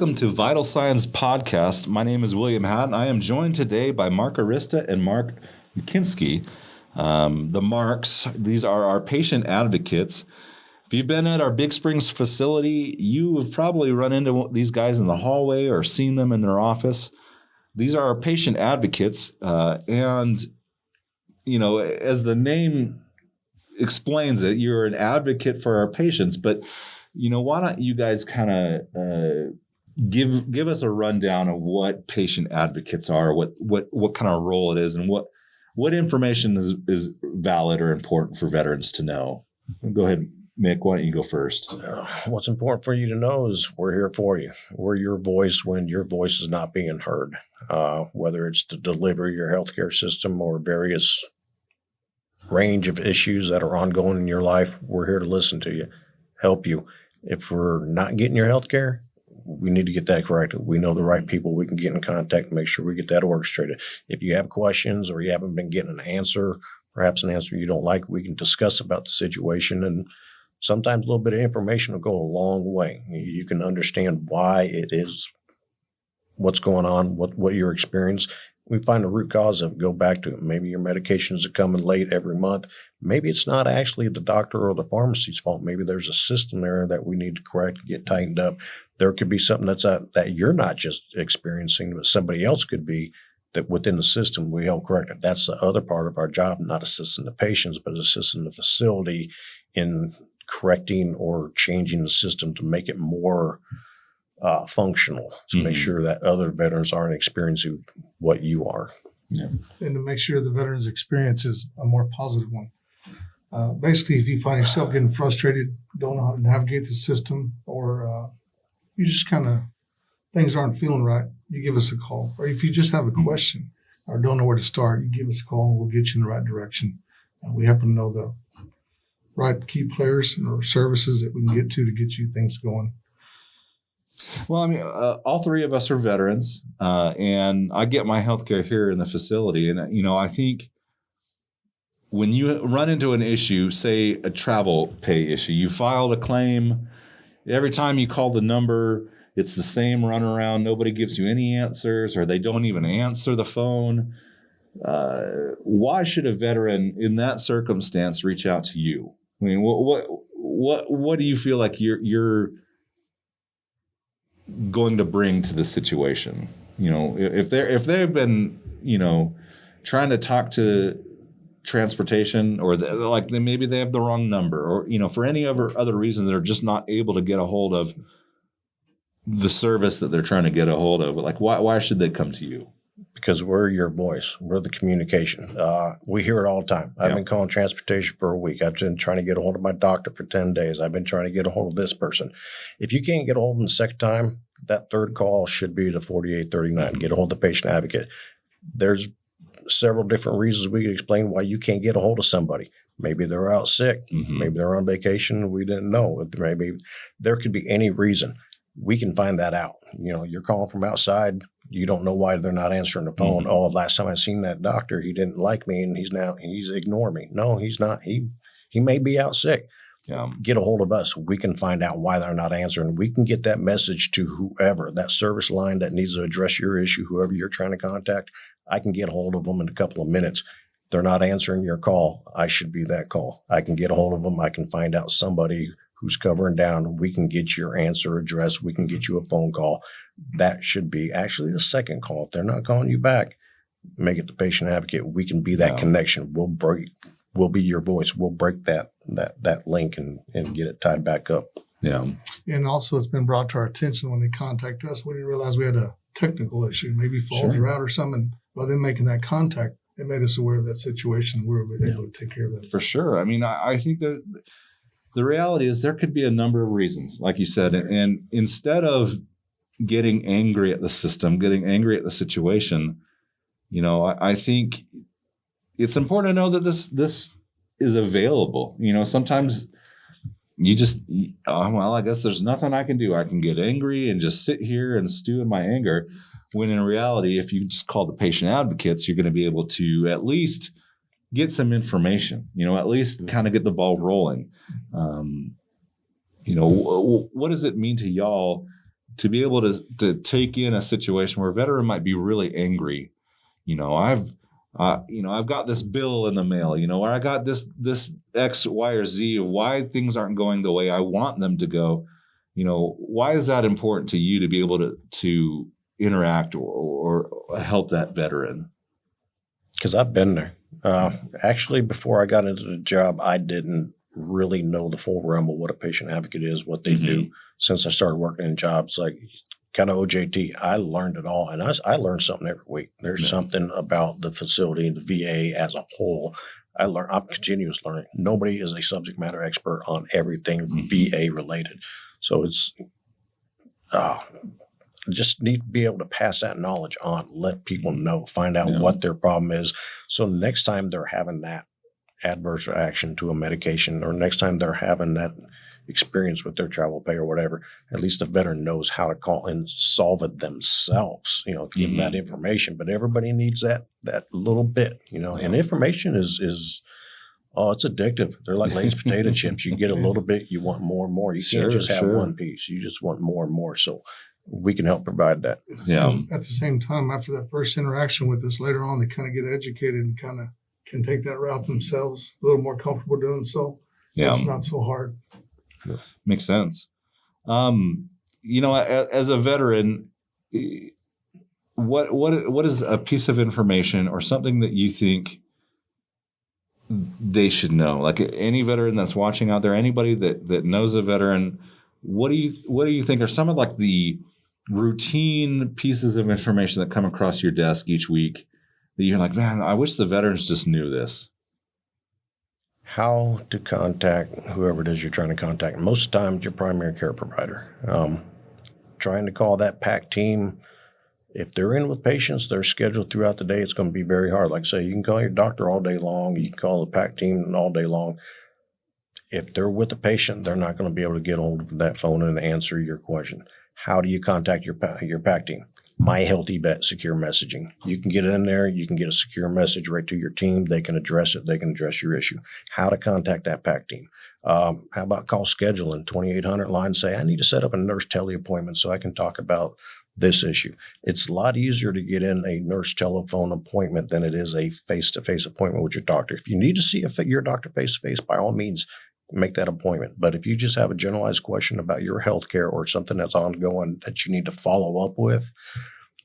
Welcome to Vital Signs Podcast. My name is William Hatton. I am joined today by Mark Arista and Mark McKinsky. The Marks, these are our patient advocates. If you've been at our Big Springs facility, you have probably run into these guys in the hallway or seen them in their office. These are our patient advocates. And, you know, as the name explains it, you're an advocate for our patients. But, you know, why don't you guys kind of give us a rundown of what patient advocates are, what kind of role it is, and what information is valid or important for veterans to know? Go ahead, Mick. Why don't you go first? What's important for you to know is we're here for you. We're your voice when your voice is not being heard, whether it's to deliver your healthcare system or various range of issues that are ongoing in your life. We're here to listen to you, help you. If we're not getting your healthcare, we need to get that corrected. We know the right people we can get in contact and make sure we get that orchestrated. If you have questions or you haven't been getting an answer, perhaps an answer you don't like, we can discuss about the situation. And sometimes a little bit of information will go a long way. You can understand why it is, what's going on, what your experience. We find the root cause of it, go back to it. Maybe your medications are coming late every month. Maybe it's not actually the doctor or the pharmacy's fault. Maybe there's a system there that we need to correct and get tightened up. There could be something that you're not just experiencing, but somebody else could be, that within the system we help correct it. That's the other part of our job, not assisting the patients, but assisting the facility in correcting or changing the system to make it more functional, to make sure that other veterans aren't experiencing what you are. Yeah. And to make sure the veterans' experience is a more positive one. Basically, if you find yourself getting frustrated, don't know how to navigate the system, or you just kind of, things aren't feeling right, you give us a call. Or if you just have a question or don't know where to start, you give us a call and we'll get you in the right direction. We happen to know the right key players or services that we can get to get you things going. Well, I mean, all three of us are veterans, and I get my healthcare here in the facility. And, you know, I think when you run into an issue, say a travel pay issue, you filed a claim, every time you call the number, it's the same runaround. Nobody gives you any answers, or they don't even answer the phone. Why should a veteran in that circumstance reach out to you? I mean, what do you feel like you're going to bring to the situation? You know, if they've been, you know, trying to talk to transportation, or maybe they have the wrong number, or, you know, for any other reason, they're just not able to get a hold of the service that they're trying to get a hold of. Like, why should they come to you? Because we're your voice. We're the communication. We hear it all the time. I've been calling transportation for a week. I've been trying to get a hold of my doctor for 10 days. I've been trying to get a hold of this person. If you can't get a hold of them the second time, that third call should be the 4839. Get a hold of the patient advocate. There's several different reasons we could explain why you can't get a hold of somebody. Maybe they're out sick. Maybe they're on vacation. We didn't know. Maybe there could be any reason. We can find that out. You know, you're calling from outside. You don't know why they're not answering the phone. Oh, last time I seen that doctor, he didn't like me and he's ignoring me. No, he's not. He may be out sick. Get a hold of us. We can find out why they're not answering. We can get that message to whoever, that service line that needs to address your issue, whoever you're trying to contact. I can get a hold of them in a couple of minutes. They're not answering your call. I should be that call. I can get a hold of them. I can find out somebody who's covering down. We can get your answer address. We can get you a phone call. That should be actually the second call. If they're not calling you back, make it the patient advocate. We can be that connection. We'll be your voice. We'll break that link and get it tied back up. Yeah. And also, it's been brought to our attention when they contact us, we didn't realize we had a technical issue. Maybe phones are out or something. By them making that contact, it made us aware of that situation. We were able to take care of it. For sure. I mean, I think that the reality is there could be a number of reasons, like you said, and instead of getting angry at the system, getting angry at the situation, you know, I think it's important to know that this is available. You know, sometimes you just, well, I guess there's nothing I can do. I can get angry and just sit here and stew in my anger, when in reality, if you just call the patient advocates, you're going to be able to at least get some information, you know, at least kind of get the ball rolling. You know, what does it mean to y'all to be able to take in a situation where a veteran might be really angry. I've got this bill in the mail, or I got this X, Y, or Z of why things aren't going the way I want them to go. Why is that important to you to be able to interact or help that veteran? Because I've been there. Actually, before I got into the job, I didn't really know the full realm of what a patient advocate is, what they do. Since I started working in jobs like kind of OJT, I learned it all. And I learned something every week. There's something about the facility and the VA as a whole. I'm continuous learning. Nobody is a subject matter expert on everything VA related. So it's just need to be able to pass that knowledge on, let people know, find out what their problem is. So next time they're having that adverse reaction to a medication, or next time they're having that experience with their travel pay or whatever, at least the veteran knows how to call and solve it themselves, give them that information. But everybody needs that little bit, and information is it's addictive. They're like Lay's potato chips. You get a little bit, you want more and more. You can't just have one piece. You just want more and more. So we can help provide that. Yeah. And at the same time, after that first interaction with us, later on, they kind of get educated and kind of can take that route themselves, a little more comfortable doing so. Yeah. It's not so hard. Makes sense. As a veteran, what is a piece of information or something that you think they should know? Like any veteran that's watching out there, anybody that knows a veteran, what do you think are some of like the routine pieces of information that come across your desk each week that you're like, man, I wish the veterans just knew this? How to contact whoever it is you're trying to contact. Most of the time, your primary care provider. Trying to call that PAC team. If they're in with patients, they're scheduled throughout the day. It's going to be very hard. Like I say, you can call your doctor all day long. You can call the PAC team all day long. If they're with the patient, they're not going to be able to get hold of that phone and answer your question. How do you contact your PAC team? My Healthy Vet secure messaging. You can get in there. You can get a secure message right to your team. They can address it. They can address your issue. How to contact that PAC team. How about call scheduling, 2800 line, say, I need to set up a nurse tele appointment so I can talk about this issue. It's a lot easier to get in a nurse telephone appointment than it is a face-to-face appointment with your doctor. If you need to see your doctor face-to-face, by all means, make that appointment. But if you just have a generalized question about your health care or something that's ongoing that you need to follow up with,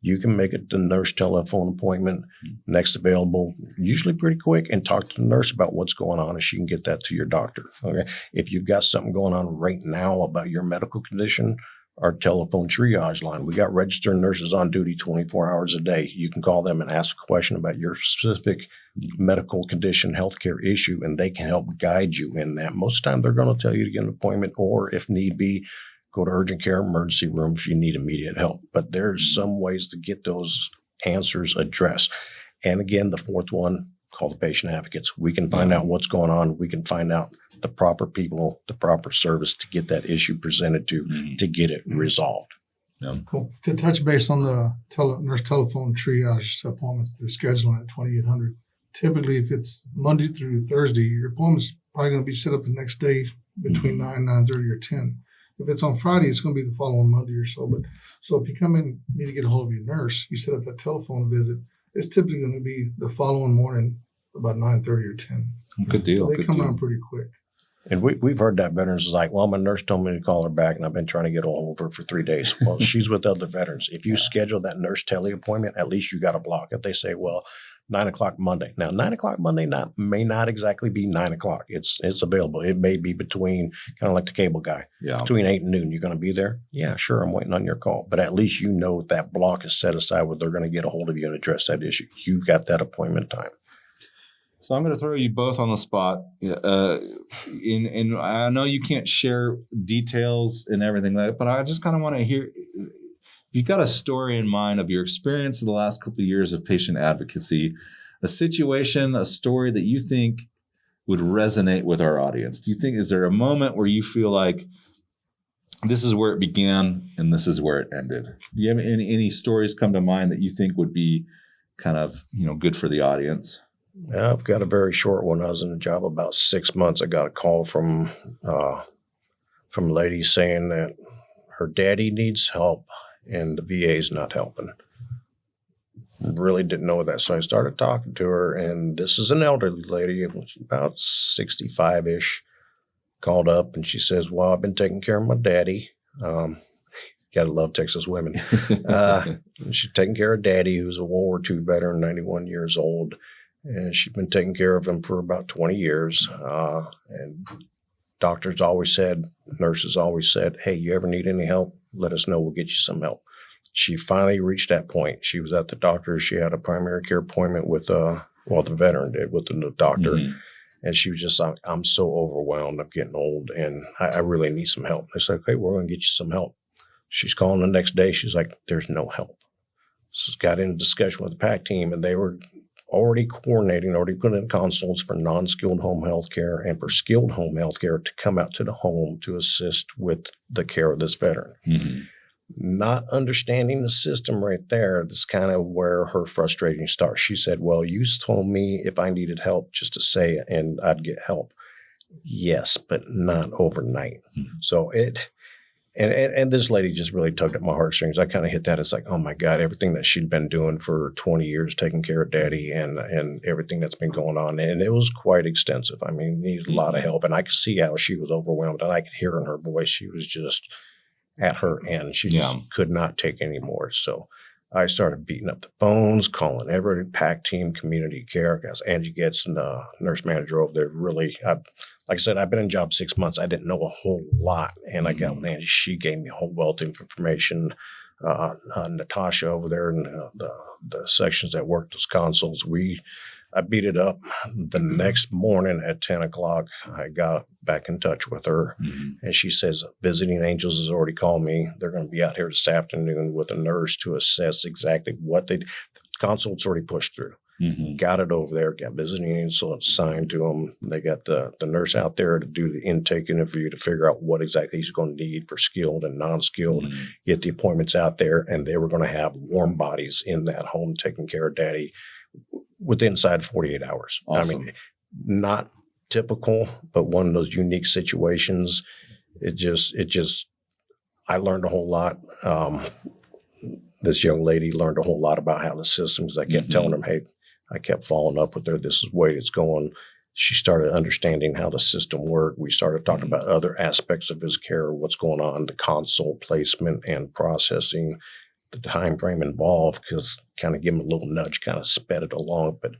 you can make it the nurse telephone appointment next available, usually pretty quick, and talk to the nurse about what's going on, and she can get that to your doctor. Okay. If you've got something going on right now about your medical condition, our telephone triage line, we got registered nurses on duty 24 hours a day. You can call them and ask a question about your specific medical condition, healthcare issue, and they can help guide you in that. Most of the time, they're going to tell you to get an appointment, or if need be, go to urgent care emergency room if you need immediate help. But there's some ways to get those answers addressed. And again, the fourth one, call the patient advocates. We can find out what's going on. We can find out the proper people, the proper service to get that issue presented to get it resolved. Yeah. Cool. To touch base on the nurse telephone triage appointments, they're scheduling at 2800. Typically, if it's Monday through Thursday, your appointment's probably going to be set up the next day between 9 and 9:30 or 10. If it's on Friday, it's going to be the following Monday or so. But so if you come in, need to get a hold of your nurse, you set up that telephone visit, it's typically going to be the following morning about 9:30 or 10. Good deal. So they come around pretty quick. And we've heard that veterans is like, well, my nurse told me to call her back, and I've been trying to get a hold of her for 3 days. Well, she's with other veterans. If you schedule that nurse tele appointment, at least you got a block. If they say, well, 9 o'clock Monday. Now, 9 o'clock Monday may not exactly be 9 o'clock. It's available. It may be between, kind of like the cable guy, between 8 and noon. You're going to be there? Yeah, sure. I'm waiting on your call. But at least you know that block is set aside where they're going to get a hold of you and address that issue. You've got that appointment time. So I'm going to throw you both on the spot. And I know you can't share details and everything, but I just kind of want to hear, you got a story in mind of your experience in the last couple of years of patient advocacy, a situation, a story that you think would resonate with our audience. Do you think, is there a moment where you feel like this is where it began and this is where it ended? Do you have any stories come to mind that you think would be kind of, good for the audience? Yeah, I've got a very short one. I was in a job about 6 months. I got a call from a lady saying that her daddy needs help and the VA's not helping. Really didn't know that. So I started talking to her, and this is an elderly lady, about 65-ish, called up, and she says, well, I've been taking care of my daddy. Gotta love Texas women. She's taking care of daddy, who's a World War II veteran, 91 years old. And she's been taking care of him for about 20 years. And doctors always said, nurses always said, hey, you ever need any help? Let us know. We'll get you some help. She finally reached that point. She was at the doctor. She had a primary care appointment with, the veteran did with the doctor. Mhm. And she was just like, I'm so overwhelmed. I'm getting old and I really need some help. They said, okay, we're going to get you some help. She's calling the next day. She's like, there's no help. So got in a discussion with the PAC team, and they were already coordinating, already put in consults for non-skilled home health care and for skilled home health care to come out to the home to assist with the care of this veteran. Mhm. Not understanding the system right there, that's kind of where her frustration starts. She said, well, you told me if I needed help just to say it and I'd get help. Yes, but not overnight. Mhm. So and this lady just really tugged at my heartstrings. I kind of hit that. It's like, oh my God, everything that she'd been doing for 20 years, taking care of daddy and everything that's been going on. And it was quite extensive. I mean, needed a lot of help. And I could see how she was overwhelmed, and I could hear in her voice, she was just at her end. She just could not take any more. So I started beating up the phones, calling every PAC team, community care. Because Angie Getz, and the nurse manager over there, really, like I said, I've been in job 6 months. I didn't know a whole lot. And I got with Angie. She gave me a whole wealth of information. Natasha over there and the sections that worked those consoles, I beat it up. The next morning at 10 o'clock, I got back in touch with her. Mhm. And she says, Visiting Angels has already called me. They're going to be out here this afternoon with a nurse to assess exactly what the consult's already pushed through. Mhm. Got it over there, got Visiting Angels assigned to them. They got the nurse out there to do the intake interview to figure out what exactly he's going to need for skilled and non-skilled, Mhm. get the appointments out there. And they were going to have warm bodies in that home taking care of daddy within inside 48 hours. Awesome. I mean, not typical, but one of those unique situations. I learned a whole lot. This young lady learned a whole lot about how the systems. I kept telling them, hey, I kept following up with her. This is the way it's going. She started understanding how the system worked. We started talking about other aspects of his care, what's going on, the console placement and processing, the time frame involved, because kind of give him a little nudge, kind of sped it along. But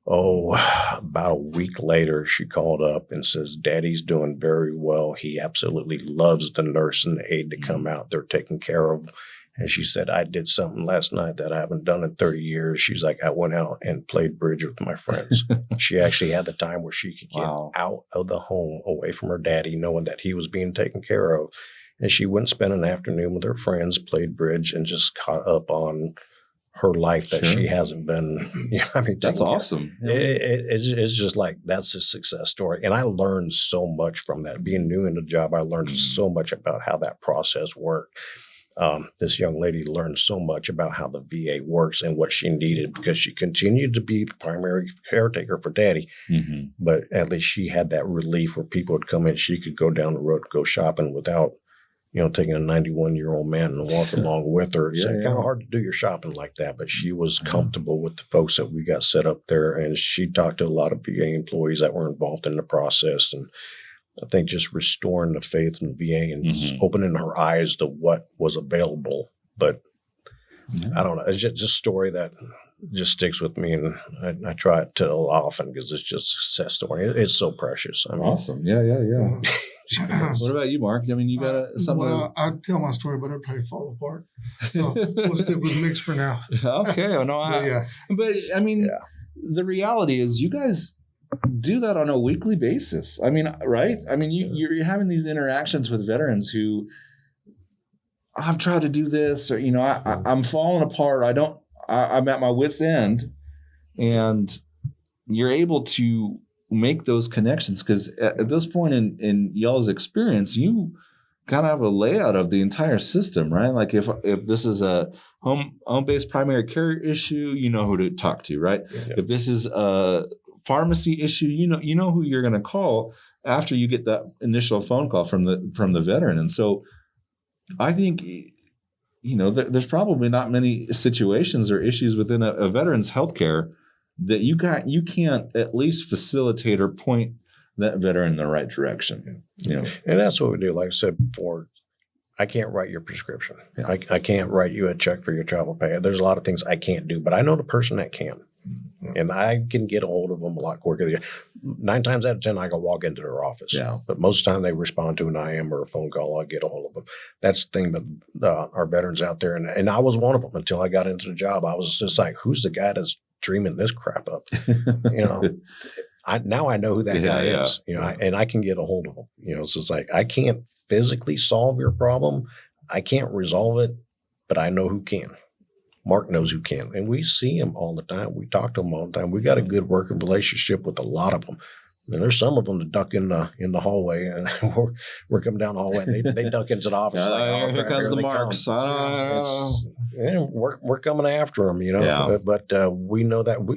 about a week later, she called up and says, Daddy's doing very well. He absolutely loves the nurse and the aide to come out. They're taking care of him. And she said, I did something last night that I haven't done in 30 years. She's like, I went out and played bridge with my friends. She actually had the time where she could get out of the home, away from her daddy, knowing that he was being taken care of. And she went and spent an afternoon with her friends, played bridge, and just caught up on her life that she hasn't been. That's awesome. It's just like, that's a success story. And I learned so much from that. Being new in the job, I learned so much about how that process worked. This young lady learned so much about how the VA works and what she needed, because she continued to be the primary caretaker for daddy. Mhm. But at least she had that relief where people would come in. She could go down the road, go shopping without, taking a 91-year-old man and walk along with her. It's kind of hard to do your shopping like that, but she was comfortable with the folks that we got set up there. And she talked to a lot of VA employees that were involved in the process. And I think just restoring the faith in the VA and just opening her eyes to what was available. But I don't know. It's just a story that just sticks with me. And I try to tell often because it's just a success story. It's so precious. I mean, Awesome. Yeah. What about you, Mark? I mean, you got something. Well, I'd tell my story, but it'd probably fall apart. So we'll stick with mix for now. Okay. But I mean, the reality is you guys do that on a weekly basis. I mean, right? I mean, you're having these interactions with veterans who, I've tried to do this, or, I'm falling apart. I'm at my wit's end, and you're able to make those connections because at this point in y'all's experience, you kind of have a layout of the entire system, right? Like if this is a home-based primary care issue, you know who to talk to, right? Yeah. If this is a pharmacy issue, you know who you're going to call after you get that initial phone call from the veteran. And so I think, there's probably not many situations or issues within a veteran's healthcare that you can't at least facilitate or point that veteran in the right direction. And that's what we do. Like I said before, I can't write your prescription. Yeah. I can't write you a check for your travel pay. There's a lot of things I can't do, but I know the person that can. And I can get a hold of them a lot quicker. 9 times out of 10, I can walk into their office. Yeah. But most of the time they respond to an IM or a phone call. I get a hold of them. That's the thing about our veterans out there. And I was one of them until I got into the job. I was just like, who's the guy that's dreaming this crap up? Now I know who that guy is. And I can get a hold of him. So it's like, I can't physically solve your problem. I can't resolve it, but I know who can. Mark knows who can. And we see him all the time. We talk to him all the time. We got a good working relationship with a lot of them. And there's some of them that duck in the hallway, and we're coming down the hallway, and they duck into the office. Here comes the Marks. We're coming after them, Yeah. But we know that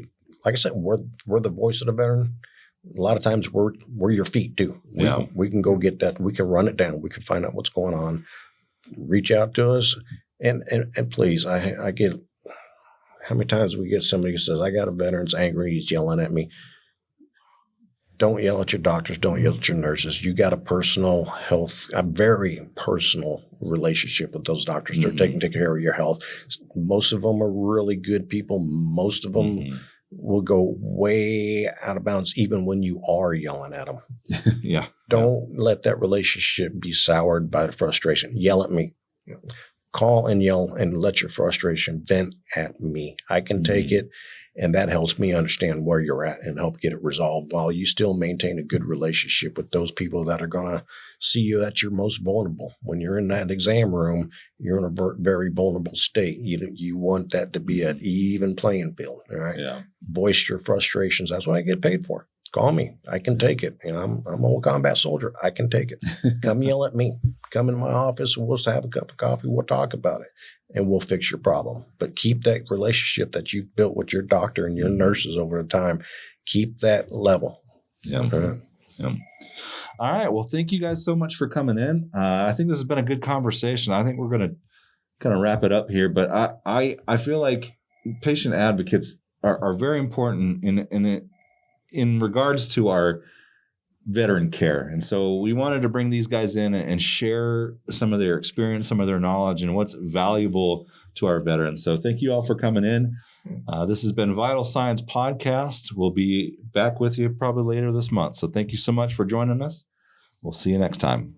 like I said, we're the voice of the veteran. A lot of times we're your feet too. We can go get that. We can run it down. We can find out what's going on. Reach out to us, and please, I get how many times we get somebody who says, "I got a veteran's angry. He's yelling at me." Don't yell at your doctors. Don't yell at your nurses. You got a very personal relationship with those doctors. They're taking care of your health. Most of them are really good people. Most of them will go way out of bounds even when you are yelling at them. Yeah. Don't let that relationship be soured by the frustration. Yell at me. Call and yell and let your frustration vent at me. I can take it, and that helps me understand where you're at and help get it resolved while you still maintain a good relationship with those people that are going to see you at your most vulnerable. When you're in that exam room, you're in a very vulnerable state. You want that to be an even playing field. All right. Yeah. Voice your frustrations. That's what I get paid for. Call me. I can take it. I'm an old combat soldier. I can take it. Come yell at me. Come in my office. We'll have a cup of coffee. We'll talk about it, and we'll fix your problem. But keep that relationship that you've built with your doctor and your nurses over the time. Keep that level. Yeah. Yeah. All right. Well, thank you guys so much for coming in. I think this has been a good conversation. I think we're going to kind of wrap it up here, but I feel like patient advocates are very important in regards to our veteran care. And so we wanted to bring these guys in and share some of their experience, some of their knowledge, and what's valuable to our veterans. So thank you all for coming in. This has been Vital Signs Podcast. We'll be back with you probably later this month. So thank you so much for joining us. We'll see you next time.